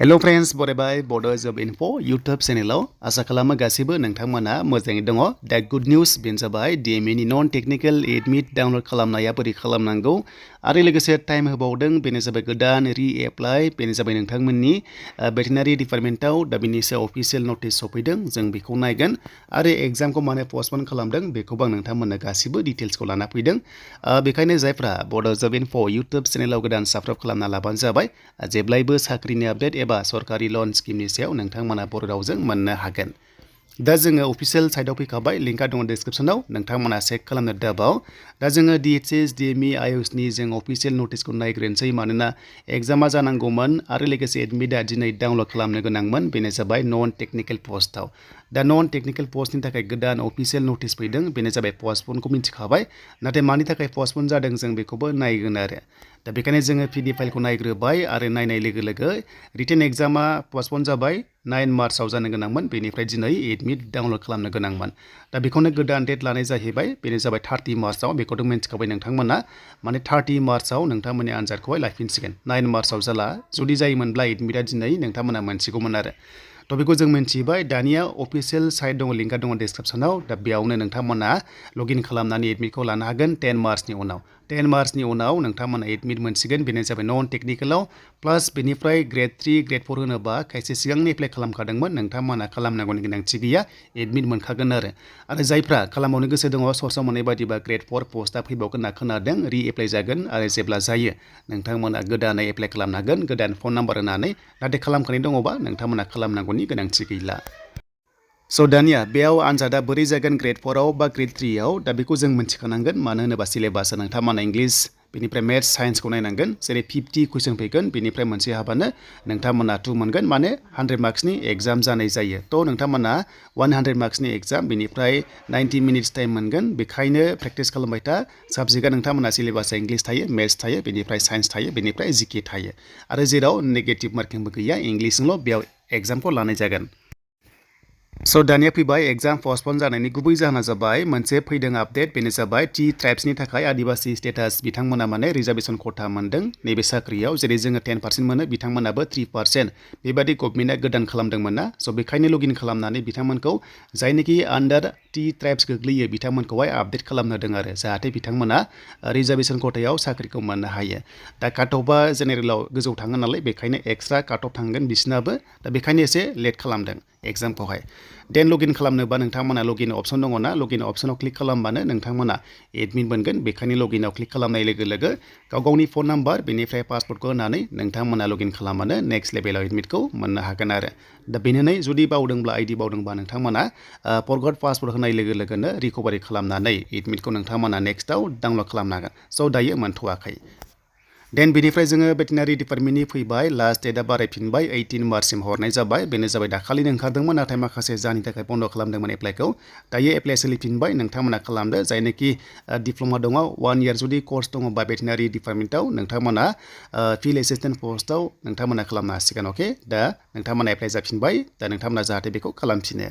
Hello friends, बरायबाय Bodo Job Info YouTube चेनेलाव आसा खालामो गासिबो नोंथांमोना मोजाङै दङ। दा गुड निउज बेनो जाबाय DME नि नन टेक्निकल एडमिट डाउनलड खालामनाया बोरै खालामनांगौ आरो लोगोसे टाइम होबावदों बेनो जाबाय गोदान रि-एप्लाइ बेनो जाबाय नोंथांमोननि भेटेनारि डिपार्टमेन्टआव दा बेनि सायाव अफिसियेल नटिस सफैदों जों बेखौ नायगोन आरो एग्जामखौ माने पस्टपन खालामदों बेखौबो आं नोंथांमोननो गासिबो डिटेल्सखौ लाना फैदों। बेखायनो जायफ्रा Bodo Job Info YouTube चेनेलाव गोदान साबस्क्राइब खालामना लाबानो जाबाय। जेब्लायबो साख्रिनि आपडेट एबा सरकारि लन स्किमनि सायाव नोंथांमोना बर' रावजों मोननो हागोन। दा जोङो अफिसियेल साइटआव फैखाबाय लिंकआ दङ डिस्क्रिप्शनाव नोंथांमोना चेक खालामनो दाबाव। दा जोङो DHSFW आयुषनि जों अफिसियेल नटिसखौ नायग्रोनोसै मानोना एग्जामा जानांगौमोन आरो लोगोसे एडमिटआ दिनै डाउनलड खालामनो गोनांमोन बेनो जाबाय नन टेक्निकल पस्टआव। दा नन टेक्निकल पस्टनि थाखाय गोदान अफिसियेल नटिस फैदों बेनो जाबाय पस्टपनखौ मिथिखाबाय नाथाय मानि थाखाय पस्टपन जादों जों बेखौबो नायगोन आरो। दा बेखायनो जोङो PDF फाइलखौ नायग्रोबाय आरो नायनाय लोगो लोगो रिटेन एग्जामा पस्टपन जाबाय 9 मार्चआव जानो गोनांमोन बेनिफ्राय दिनै एडमिट डाउनलड खालामनो गोनांमोन। दा बेखौनो गोदान डेट लानाय जाहैबाय बेनो जाबाय 30 मार्चआव बेखौथ' मिन्थिखाबाय नोंथांमोना माने 30 मार्चआव नोंथांमोननि आनजादखौहाय लाफिनसिगोन 9 मार्चआव जाला जुदि जायोमोनब्ला एडमिटआ दिनै नोंथांमोना मोनसिगौमोन आरो। थ' बेखौ जों मिन्थिबाय दानिया अफिसियेल साइट दङ लिंकआ दङ डिस्क्रिप्शनाव दा बेयावनो नोंथांमोना लगइन खालामनानै एडमिटखौ लानो हागोन 10 मार्चनि उनाव। 10 मार्चनि उनाव नोंथांमोना एडमिट मोनसिगोन बेनो जाबाय नन टेक्निकलाव प्लास बेनिफ्राय ग्रेड 3 ग्रेड 4 होनोबा खायसे सिगांनि एप्लाइ खालामखादोंमोन नोंथांमोना खालामनांगौनि गोनांथि गैया एडमिट मोनखागोन आरो जायफ्रा खालामबावनो गोसो दङ सर्सआव मोननाय बायदिबा ग्रेड 4 पस्टआ फैबावगोन होनना खोनादों रि-एप्लाइ जागोन आरो जेब्ला जायो नोंथांमोना गोदानै एप्लाइ खालामनो हागोन गोदान फन नाम्बार होनानै नाथाय खालामखानाय दङबा नोंथांमोना खालामनांगौनि गोनांथि गैला। स' दानिया बेयाव आनजादा बोरै जागोन ग्रेड 4आव बा ग्रेड 3आव दा बेखौ जों मिथिखानांगोन मानो होनोबा सिलेबासआ नोंथांमोना इंलिश बेनिफ्राय मेथ्स साइन्सखौ नायनांगोन जेरै 50 कुइसन फैगोन बेनिफ्राय मोनसे हाबानो नोंथांमोना 2 मोनगोन माने 100 मार्क्सनि एग्जाम जानाय जायो। थ' नोंथांमोना 100 मार्क्सनि एग्जाम बेनिफ्राय 90 मिनिट्स टाइम मोनगोन बेखायनो प्रेक्टिस खालामबाय था। साबजेक्टआ नोंथांमोना सिलेबासआ इंलिश थायो मेथ्स थायो बेनिफ्राय साइन्स थायो बेनिफ्राय GK थायो आरो जेराव नेगेटिभ मार्किंबो गैया इंलिशजोंल' बेयाव एग्जामखौ लानाय जागोन। स' दानिया फैबाय एग्जाम पस्टपन जानायनि गुबै जाहोना जाबाय मोनसे फैदों आपडेट बेनो जाबाय टि ट्राइब्सनि थाखाय आदिबासि स्टेटास बिथांमोना माने रिजार्भेसन खथा मोनदों नैबे साख्रियाव जेरै जोङो 10% मोनो बिथांमोनाबो 3% बेबादि गभर्नमेन्टआ गोदान खालामदोंमोन ना स' बेखायनो लगइन खालामनानै बिथांमोनखौ जायनोखि आन्डार टि ट्राइब्स गोग्लैयो बिथांमोनखौहाय आपडेट खालामनो होदों आरो जाहाथे बिथांमोना रिजार्भेसन खथायाव साख्रिखौ मोननो हायो। दा काट अफआ जेनेरेलाव गोजौ थाङो नालाय बेखायनो एक्सट्रा काट अफ थांगोन बिसिनाबो दा बेखायनो एसे लेट खालामदों एग्जामखौहाय। देन लगइन खालामनोबा नोंथांमोना लगइन अपसन दङ ना लगइन अपसनाव क्लिक खालामबानो नोंथांमोना एडमिट मोनगोन बेखायनो लगइनाव क्लिक खालामनाय लोगो लोगो गाव गावनि फन नाम्बार बेनिफ्राय पासवर्डखौ होनानै नोंथांमोना लगइन खालामबानो नेक्स्ट लेभेलाव एडमिटखौ मोननो हागोन आरो। दा बेनोनै जुदि बावदोंब्ला आइडि बावदोंबा नोंथांमोना फरगट पासवर्ड होनाय लोगो लोगोनो रिकभारि खालामनानै एडमिटखौ नोंथांमोना नेक्स्टआव डाउनलड खालामनो हागोन। स' दायो मोनथ'वाखै। देन बेनिफ्राय जोङो भेटेनारि डिपार्टमेन्टनि फैबाय लास्ट डेटआ बारायफिनबाय 18 मार्चसिम हरनाय जाबाय बेनो जाबाय दाखालिनो ओंखारदोंमोन नाथाय माखासे जाहोननि थाखाय बन्द खालामदोंमोन एप्लाइखौ दायो एप्लाइ सोलिफिनबाय नोंथांमोना खालामदो जायनोखि डिप्ल'मा दङ 1 इयार जुदि कर्स दङबा भेटेनारि डिपार्टमेन्टआव नोंथांमोना फिल्ड एसिस्टेन्ट पस्टआव नोंथांमोना खालामनो हासिगोन। अके दा नोंथांमोना एप्लाइ जाफिनबाय दा नोंथांमोना जाहाथे बेखौ खालामफिनो।